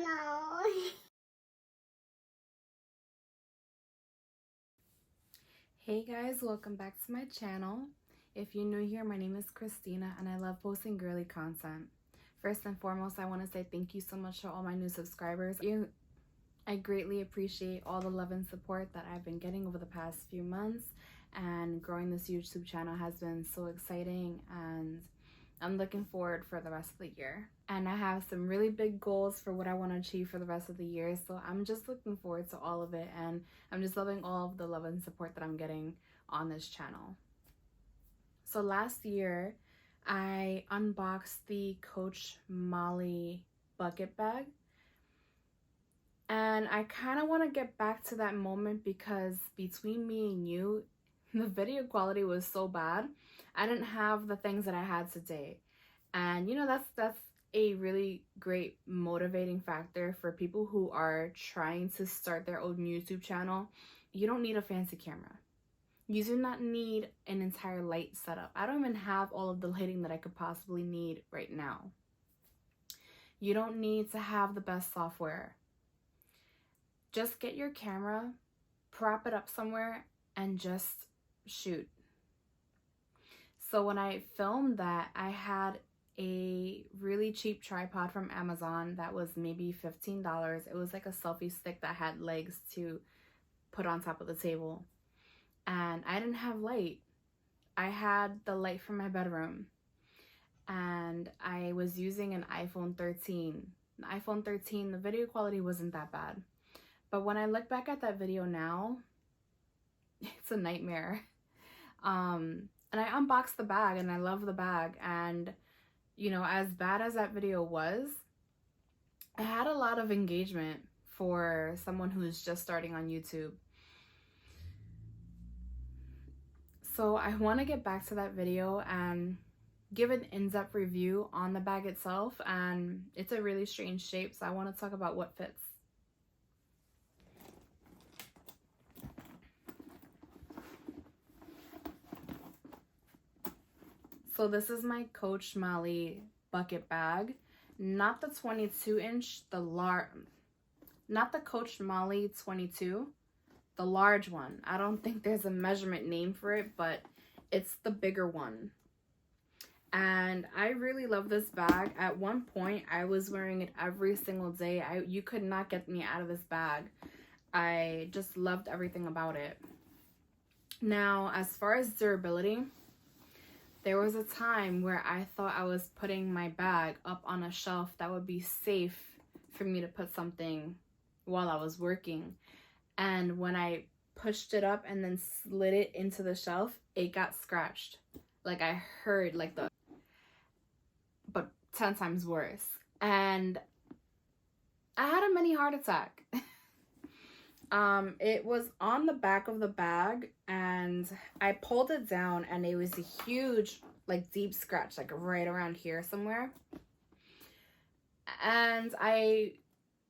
No. Hey guys, welcome back to my channel. If you're new here, my name is Christina and I love posting girly content. First and foremost, I want to say thank you so much to all my new subscribers. I greatly appreciate all the love and support that I've been getting over the past few months, and growing this YouTube channel has been so exciting, and I'm looking forward for the rest of the year. And I have some really big goals for what I want to achieve for the rest of the year, so I'm just looking forward to all of it, and I'm just loving all of the love and support that I'm getting on this channel. So last year, I unboxed the Coach Mollie Bucket Bag. And I kind of want to get back to that moment because between me and you, the video quality was so bad. I didn't have the things that I had today. And you know, that's a really great motivating factor for people who are trying to start their own YouTube channel. You don't need a fancy camera. You do not need an entire light setup. I don't even have all of the lighting that I could possibly need right now. You don't need to have the best software. Just get your camera, prop it up somewhere, and just shoot. So when I filmed that, I had a really cheap tripod from Amazon that was maybe $15. It was like a selfie stick that had legs to put on top of the table. And I didn't have light. I had the light from my bedroom. And I was using an iPhone 13. The iPhone 13, the video quality wasn't that bad. But when I look back at that video now, it's a nightmare. And I unboxed the bag and I love the bag. And, you know, as bad as that video was, I had a lot of engagement for someone who's just starting on YouTube. So I want to get back to that video and give an in-depth review on the bag itself. And it's a really strange shape, so I want to talk about what fits. So this is my Coach Mollie Bucket Bag, not the 22-inch, not the Coach Mollie 22, the large one. I don't think there's a measurement name for it, but it's the bigger one. And I really love this bag. At one point, I was wearing it every single day. You could not get me out of this bag. I just loved everything about it. Now, as far as durability, there was a time where I thought I was putting my bag up on a shelf that would be safe for me to put something while I was working. And when I pushed it up and then slid it into the shelf, it got scratched. Like I heard but 10 times worse. And I had a mini heart attack. It was on the back of the bag and I pulled it down and it was a huge, like deep scratch, like right around here somewhere. And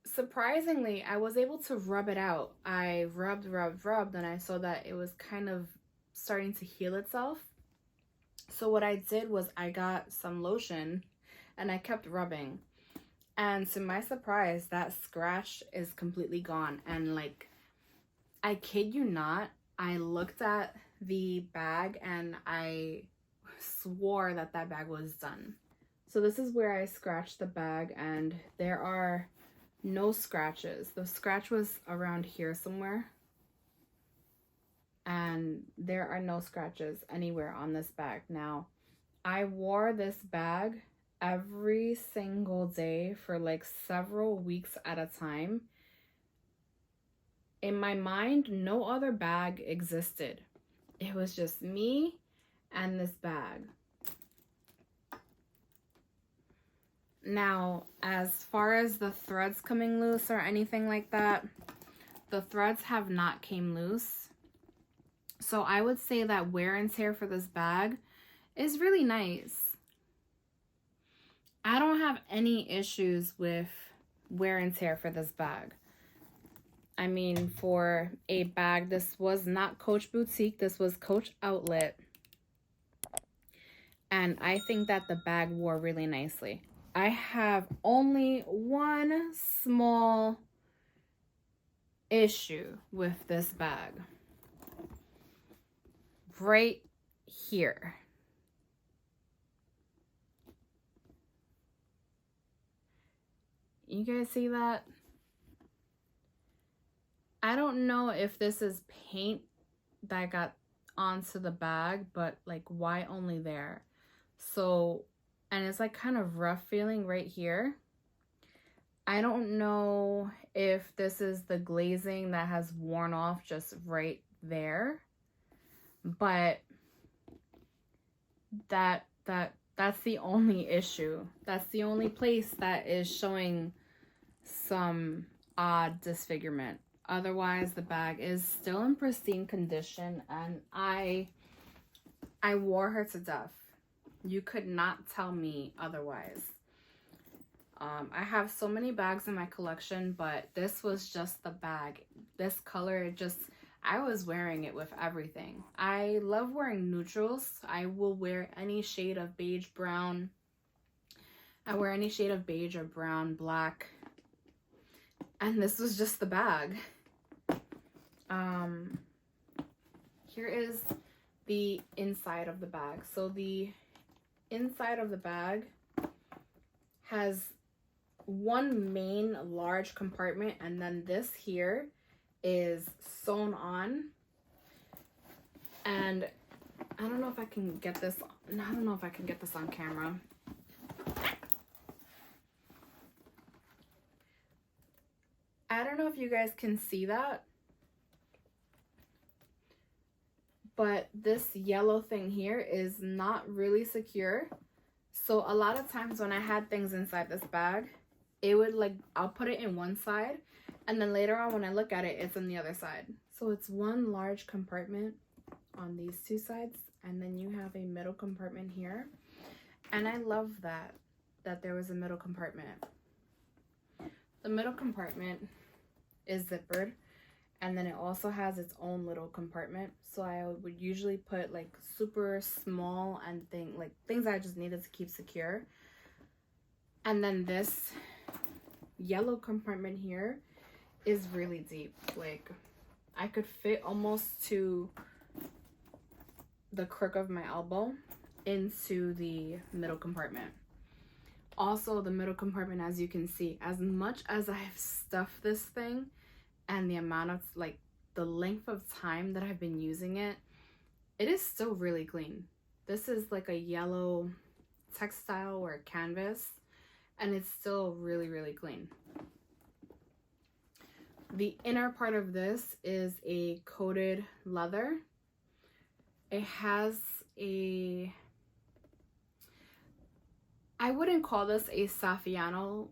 surprisingly, I was able to rub it out. I rubbed, and I saw that it was kind of starting to heal itself. So what I did was I got some lotion and I kept rubbing. And to my surprise, that scratch is completely gone. And like, I kid you not, I looked at the bag and I swore that that bag was done. So this is where I scratched the bag and there are no scratches. The scratch was around here somewhere. And there are no scratches anywhere on this bag. Now, I wore this bag every single day for like several weeks at a time. In my mind, no other bag existed. It was just me and this bag. Now, as far as the threads coming loose or anything like that, the threads have not came loose. So I would say that wear and tear for this bag is really nice. I don't have any issues with wear and tear for this bag. I mean, for a bag, this was not Coach Boutique, this was Coach Outlet. And I think that the bag wore really nicely. I have only one small issue with this bag. Right here. You guys see that? I don't know if this is paint that got onto the bag, but like why only there? So, and it's like kind of rough feeling right here. I don't know if this is the glazing that has worn off just right there, but that's the only issue. That's the only place that is showing some odd disfigurement. Otherwise, the bag is still in pristine condition, and I wore her to death. You could not tell me otherwise. I have so many bags in my collection, but this was just the bag. This color, I was wearing it with everything. I love wearing neutrals. I will wear any shade of beige, brown. I wear any shade of beige or brown, black. And this was just the bag. Here is the inside of the bag. So the inside of the bag has one main large compartment, and then this here is sewn on. And I don't know if I can get this on camera. I don't know if you guys can see that, but this yellow thing here is not really secure. So a lot of times when I had things inside this bag, it would I'll put it in one side, and then later on when I look at it, it's on the other side. So it's one large compartment on these two sides, and then you have a middle compartment here. And I love that there was a middle compartment. The middle compartment is zippered, and then it also has its own little compartment. So I would usually put like super small and things I just needed to keep secure. And then this yellow compartment here is really deep. Like I could fit almost to the crook of my elbow into the middle compartment. Also, the middle compartment, as you can see, as much as I've stuffed this thing and the amount of the length of time that I've been using it, it is still really clean. This is like a yellow textile or canvas, and it's still really, really clean. The inner part of this is a coated leather. It has I wouldn't call this a Saffiano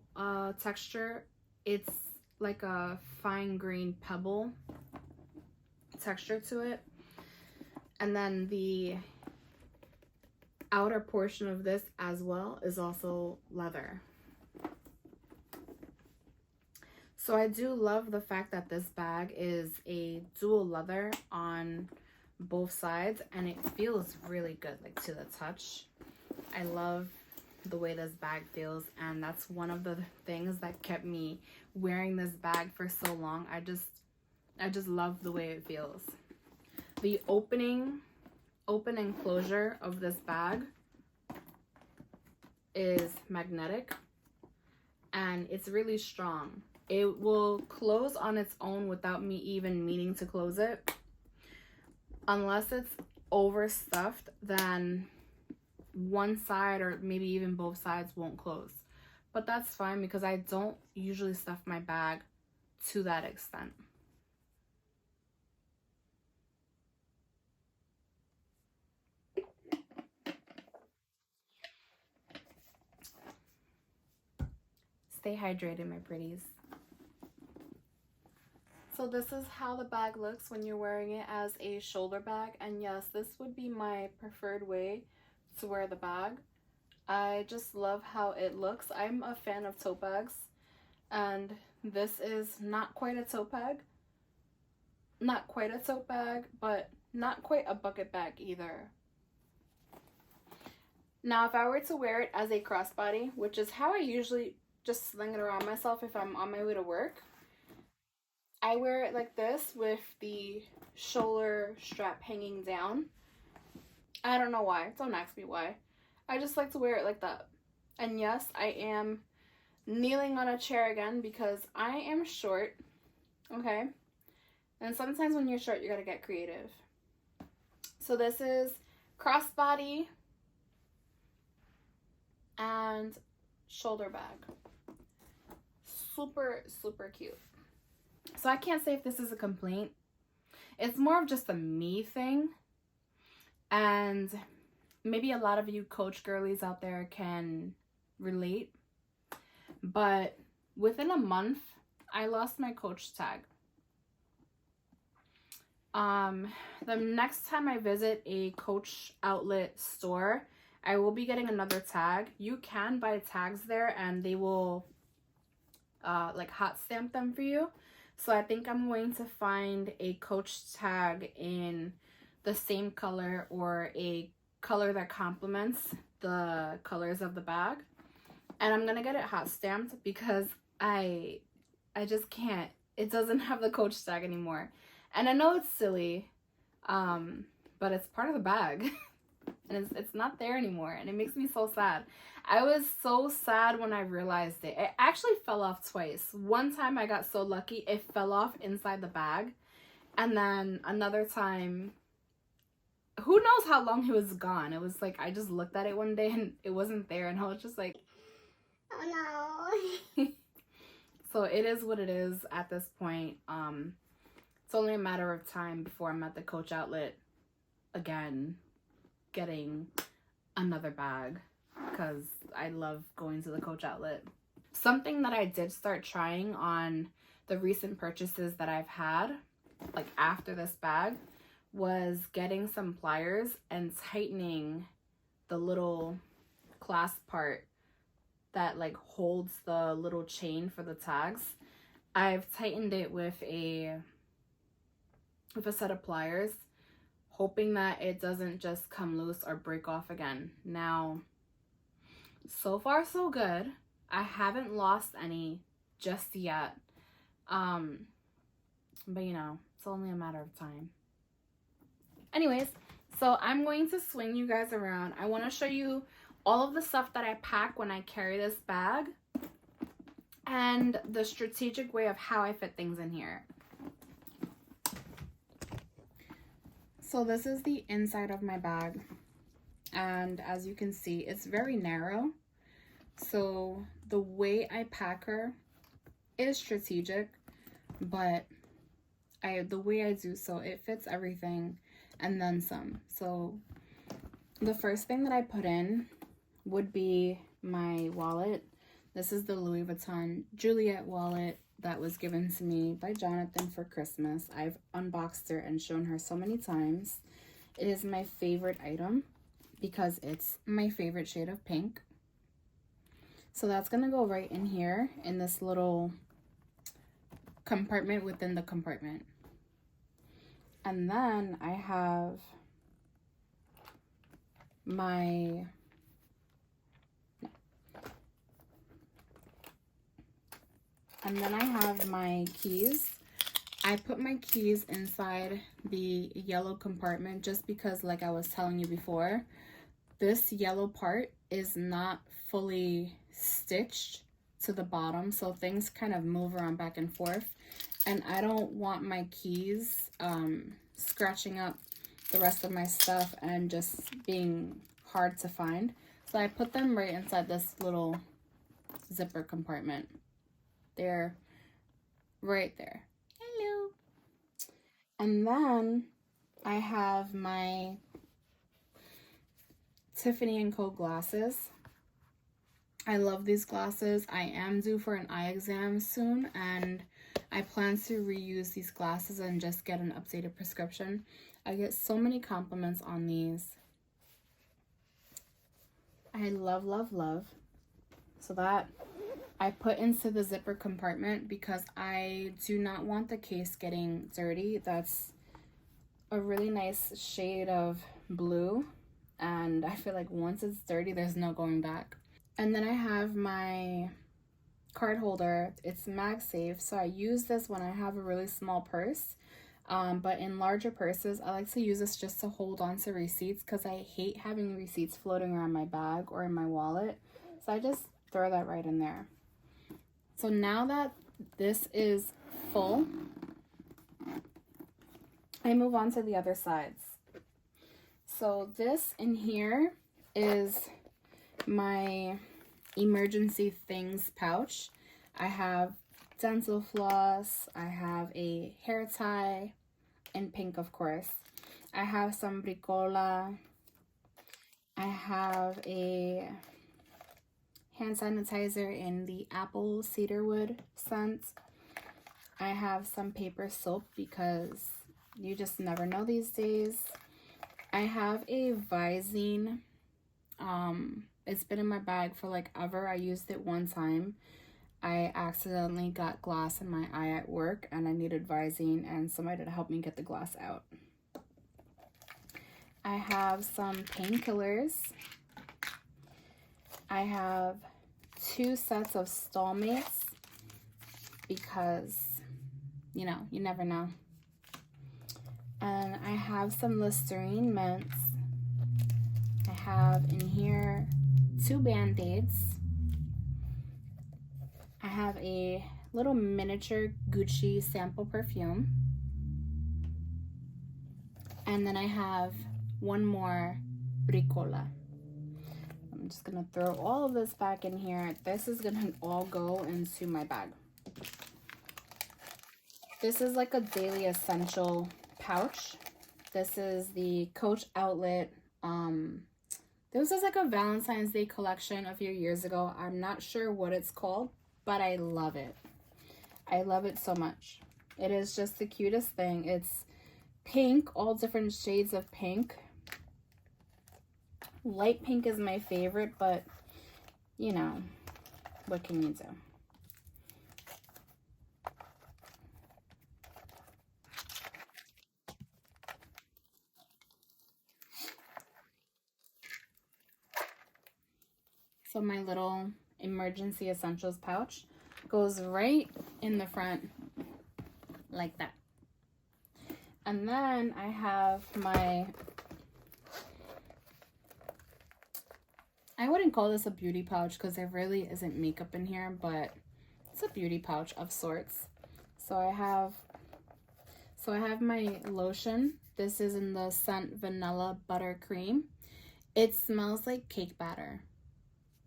texture. It's like a fine grained pebble texture to it. And then the outer portion of this as well is also leather. So I do love the fact that this bag is a dual leather on both sides, and it feels really good, to the touch. I love the way this bag feels, and that's one of the things that kept me wearing this bag for so long. I just love the way it feels. The open and closure of this bag is magnetic, and it's really strong. It will close on its own without me even meaning to close it. Unless it's overstuffed, then one side or maybe even both sides won't close. But that's fine because I don't usually stuff my bag to that extent. Stay hydrated, my pretties. So this is how the bag looks when you're wearing it as a shoulder bag. And yes, this would be my preferred way to wear the bag. I just love how it looks. I'm a fan of tote bags, and this is not quite a tote bag. Not quite a tote bag, but not quite a bucket bag either. Now, if I were to wear it as a crossbody, which is how I usually just sling it around myself if I'm on my way to work, I wear it like this with the shoulder strap hanging down. I don't know why. Don't ask me why. I just like to wear it like that. And yes, I am kneeling on a chair again because I am short. Okay? And sometimes when you're short, you gotta get creative. So this is crossbody and shoulder bag. Super, super cute. So I can't say if this is a complaint. It's more of just a me thing. And maybe a lot of you coach girlies out there can relate. But within a month, I lost my coach tag. The next time I visit a Coach outlet store, I will be getting another tag. You can buy tags there and they will like hot stamp them for you. So I think I'm going to find a Coach tag in the same color or a color that complements the colors of the bag. And I'm gonna get it hot stamped because I just can't. It doesn't have the Coach tag anymore. And I know it's silly, but it's part of the bag. And it's not there anymore. And it makes me so sad. I was so sad when I realized it. It actually fell off twice. One time I got so lucky, it fell off inside the bag. And then another time, who knows how long it was gone. It was like, I just looked at it one day and it wasn't there. And I was just like, oh no. So it is what it is at this point. It's only a matter of time before I'm at the Coach outlet again getting another bag because I love going to the Coach outlet. Something that I did start trying on the recent purchases that I've had, like after this bag, was getting some pliers and tightening the little clasp part that like holds the little chain for the tags. I've tightened it with a set of pliers, hoping that it doesn't just come loose or break off again. Now, so far so good. I haven't lost any just yet. But you know, it's only a matter of time. Anyways, so I'm going to swing you guys around. I want to show you all of the stuff that I pack when I carry this bag and the strategic way of how I fit things in here. So this is the inside of my bag, and as you can see, it's very narrow. So the way I pack her is strategic, but the way I do so, it fits everything and then some. So the first thing that I put in would be my wallet. This is the Louis Vuitton Juliet wallet that was given to me by Jonathan for Christmas. I've unboxed her and shown her so many times. It is my favorite item because it's my favorite shade of pink. So that's gonna go right in here in this little compartment within the compartment. And then I have my keys. I put my keys inside the yellow compartment just because, like I was telling you before, this yellow part is not fully stitched to the bottom, so things kind of move around back and forth, and I don't want my keys scratching up the rest of my stuff and just being hard to find. So I put them right inside this little zipper compartment. They're right there. Hello. And then I have my Tiffany & Co. glasses. I love these glasses. I am due for an eye exam soon, and I plan to reuse these glasses and just get an updated prescription. I get so many compliments on these. I love, love, love. So that I put into the zipper compartment because I do not want the case getting dirty. That's a really nice shade of blue, and I feel like once it's dirty, there's no going back. And then I have my card holder. It's MagSafe, so I use this when I have a really small purse. But in larger purses, I like to use this just to hold on to receipts because I hate having receipts floating around my bag or in my wallet. So I just throw that right in there. So now that this is full, I move on to the other sides. So this in here is my emergency things pouch. I have dental floss, I have a hair tie in pink, of course. I have some bricola. I have a hand sanitizer in the apple cedarwood scent. I have some paper soap because you just never know these days. I have a Visine. It's been in my bag for like ever. I used it one time. I accidentally got glass in my eye at work and I needed Visine and somebody to help me get the glass out. I have some painkillers. I have 2 sets of Stallmates because, you know, you never know. And I have some Listerine mints. I have in here 2 Band-Aids. I have a little miniature Gucci sample perfume. And then I have one more Bricola. I'm just gonna throw all of this back in here. This is gonna all go into my bag. This is like a daily essential pouch. This is the Coach outlet. This was like a Valentine's Day collection a few years ago. I'm not sure what it's called, but I love it. I love it so much. It is just the cutest thing. It's pink, all different shades of pink. Light pink is my favorite, but you know, what can you do? So my little emergency essentials pouch goes right in the front like that. And then I have my, I wouldn't call this a beauty pouch because there really isn't makeup in here, but it's a beauty pouch of sorts. So I have my lotion. This is in the scent Vanilla Buttercream. It smells like cake batter.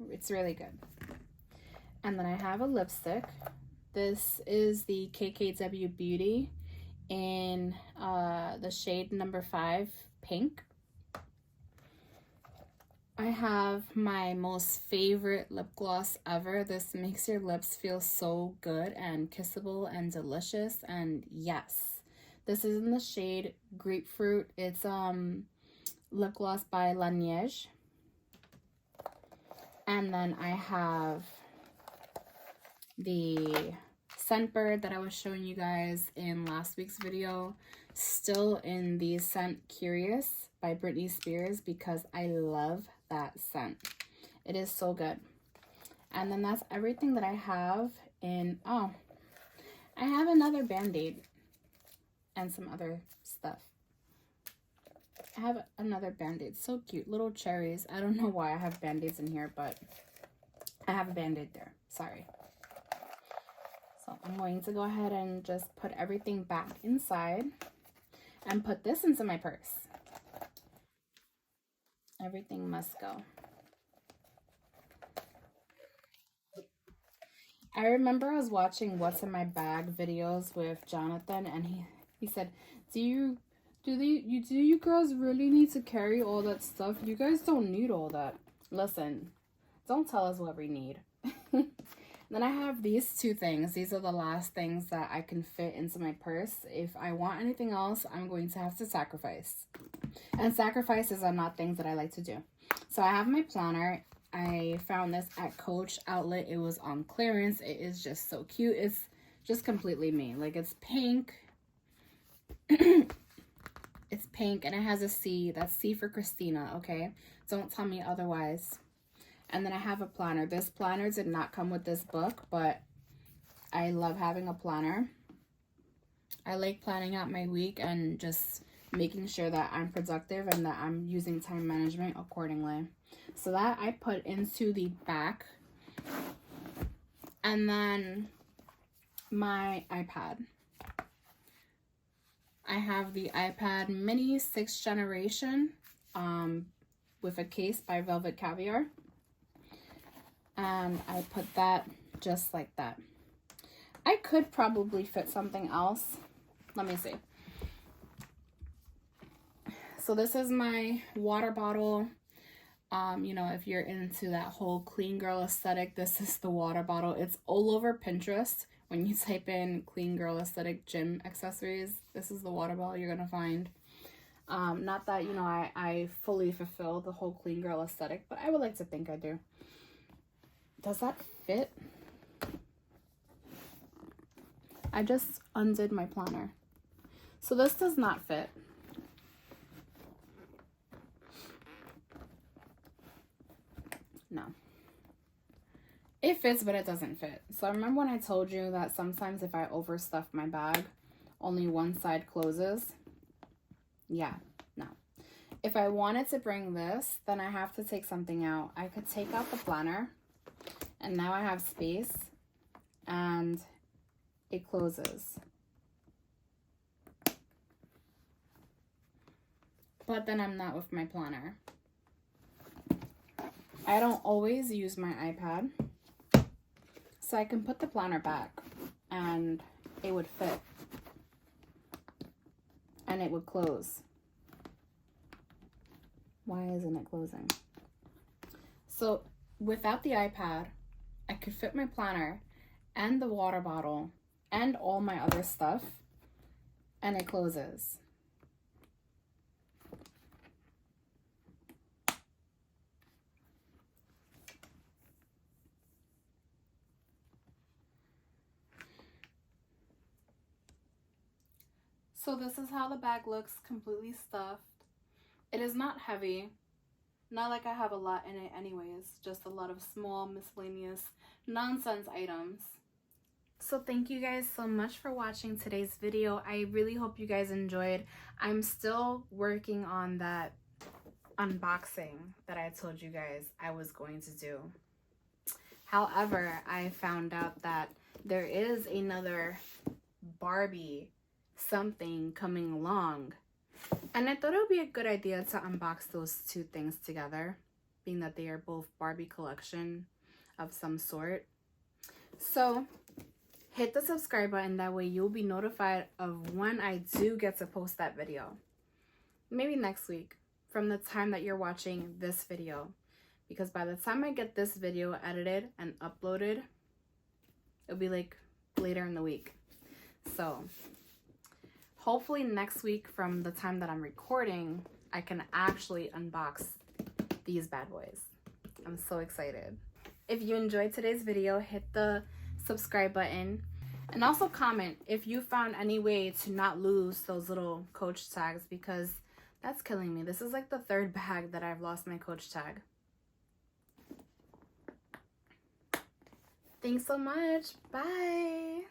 It's really good. And then I have a lipstick. This is the KKW Beauty in the shade number 5, pink. I have my most favorite lip gloss ever. This makes your lips feel so good and kissable and delicious. And yes, this is in the shade Grapefruit. It's lip gloss by Laneige. And then I have the Scentbird that I was showing you guys in last week's video, still in the scent Curious by Britney Spears because I love that scent. It is so good. And then that's everything that I have in, oh, I have another Band-Aid and some other stuff. I have another Band-Aid. So cute. Little cherries. I don't know why I have Band-Aids in here, but I have a Band-Aid there. Sorry. So I'm going to go ahead and just put everything back inside and put this into my purse. Everything must go. I remember I was watching What's in My Bag videos with Jonathan, and he said, do you girls really need to carry all that stuff? You guys don't need all that. Listen, don't tell us what we need. Then I have these 2 things. These are the last things that I can fit into my purse. If I want anything else, I'm going to have to sacrifice. And sacrifices are not things that I like to do. So I have my planner. I found this at Coach outlet. It was on clearance. It is just so cute. It's just completely me. Like, it's pink. It's pink and it has a C. That's C for Christina, okay? Don't tell me otherwise. And then I have a planner. This planner did not come with this book, but I love having a planner. I like planning out my week and just making sure that I'm productive and that I'm using time management accordingly. So that I put into the back. And then my iPad. I have the iPad mini 6th generation with a case by Velvet Caviar. And I put that just like that. I could probably fit something else. Let me see. So this is my water bottle. You know, if you're into that whole clean girl aesthetic, this is the water bottle. It's all over Pinterest. When you type in clean girl aesthetic gym accessories, this is the water bottle you're gonna find. Not that, you know, I fully fulfill the whole clean girl aesthetic, but I would like to think I do. Does that fit? I just undid my planner. So this does not fit. No. It fits, but it doesn't fit. So remember when I told you that sometimes if I overstuff my bag, only one side closes? Yeah, no. If I wanted to bring this, then I have to take something out. I could take out the planner, and now I have space, and it closes. But then I'm not with my planner. I don't always use my iPad, so I can put the planner back and it would fit and it would close. Why isn't it closing? So without the iPad, I could fit my planner and the water bottle and all my other stuff, and it closes. So this is how the bag looks, completely stuffed. It is not heavy. Not like I have a lot in it anyways, just a lot of small miscellaneous nonsense items. So thank you guys so much for watching today's video. I really hope you guys enjoyed. I'm still working on that unboxing that I told you guys I was going to do. However, I found out that there is another Barbie something coming along, and I thought it would be a good idea to unbox those two things together, being that they are both Barbie collection of some sort. So hit the subscribe button, that way you'll be notified of when I do get to post that video. Maybe next week from the time that you're watching this video, because by the time I get this video edited and uploaded, it'll be like later in the week. So hopefully next week from the time that I'm recording, I can actually unbox these bad boys. I'm so excited. If you enjoyed today's video, hit the subscribe button and also comment if you found any way to not lose those little Coach tags, because that's killing me. This is like the third bag that I've lost my Coach tag. Thanks so much. Bye.